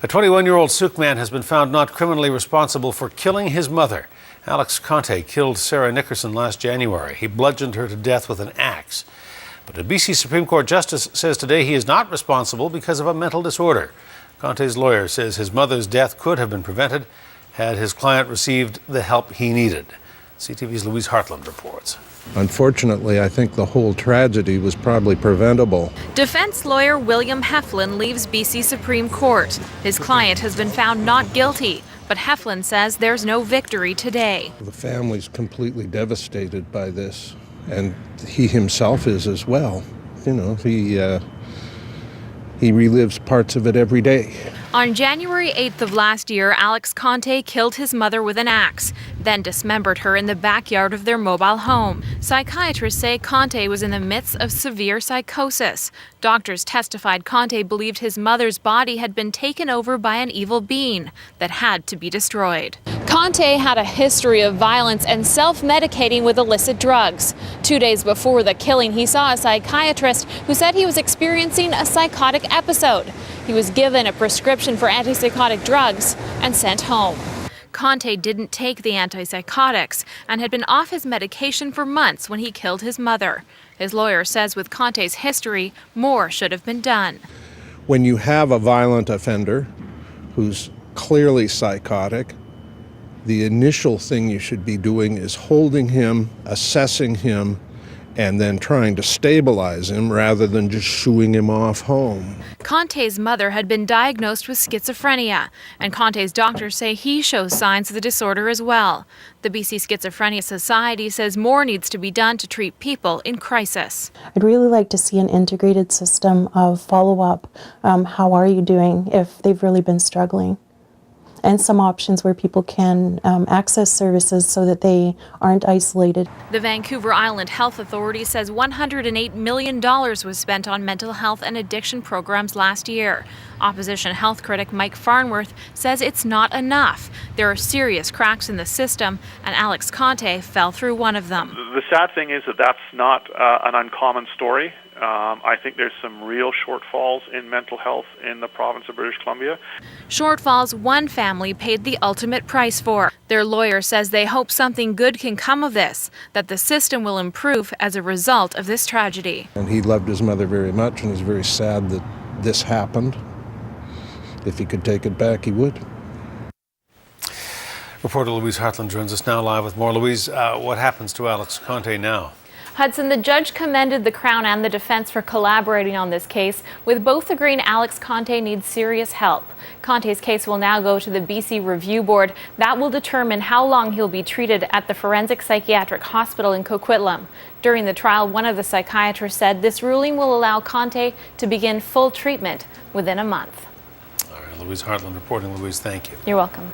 A 21-year-old Sooke man has been found not criminally responsible for killing his mother. Alex Conte killed Sarah Nickerson last January. He bludgeoned her to death with an axe. But a BC Supreme Court justice says today he is not responsible because of a mental disorder. Conte's lawyer says his mother's death could have been prevented had his client received the help he needed. CTV's Louise Hartland reports. Unfortunately, I think the whole tragedy was probably preventable. Defense lawyer William Heflin leaves BC Supreme Court. His client has been found not guilty, but Heflin says there's no victory today. The family's completely devastated by this, and he himself is as well. You know, he relives parts of it every day. On January 8th of last year, Alex Conte killed his mother with an axe, then dismembered her in the backyard of their mobile home. Psychiatrists say Conte was in the midst of severe psychosis. Doctors testified Conte believed his mother's body had been taken over by an evil being that had to be destroyed. Conte had a history of violence and self-medicating with illicit drugs. 2 days before the killing, he saw a psychiatrist who said he was experiencing a psychotic episode. He was given a prescription for antipsychotic drugs and sent home. Conte didn't take the antipsychotics and had been off his medication for months when he killed his mother. His lawyer says with Conte's history, more should have been done. When you have a violent offender who's clearly psychotic, the initial thing you should be doing is holding him, assessing him, and then trying to stabilize him rather than just shooing him off home. Conte's mother had been diagnosed with schizophrenia, and Conte's doctors say he shows signs of the disorder as well. The BC Schizophrenia Society says more needs to be done to treat people in crisis. I'd really like to see an integrated system of follow-up. How are you doing if they've really been struggling? And some options where people can access services so that they aren't isolated. The Vancouver Island Health Authority says $108 million was spent on mental health and addiction programs last year. Opposition health critic Mike Farnworth says it's not enough. There are serious cracks in the system, and Alex Conte fell through one of them. The sad thing is that that's not an uncommon story. I think there's some real shortfalls in mental health in the province of British Columbia. Shortfalls one family paid the ultimate price for. Their lawyer says they hope something good can come of this, that the system will improve as a result of this tragedy. And he loved his mother very much and is very sad that this happened. If he could take it back, he would. Reporter Louise Hartland joins us now live with more. Louise, what happens to Alex Conte now? Hudson, the judge commended the Crown and the defense for collaborating on this case, with both agreeing Alex Conte needs serious help. Conte's case will now go to the BC Review Board. That will determine how long he'll be treated at the Forensic Psychiatric Hospital in Coquitlam. During the trial, one of the psychiatrists said this ruling will allow Conte to begin full treatment within a month. All right, Louise Hartland reporting. Louise, thank you. You're welcome.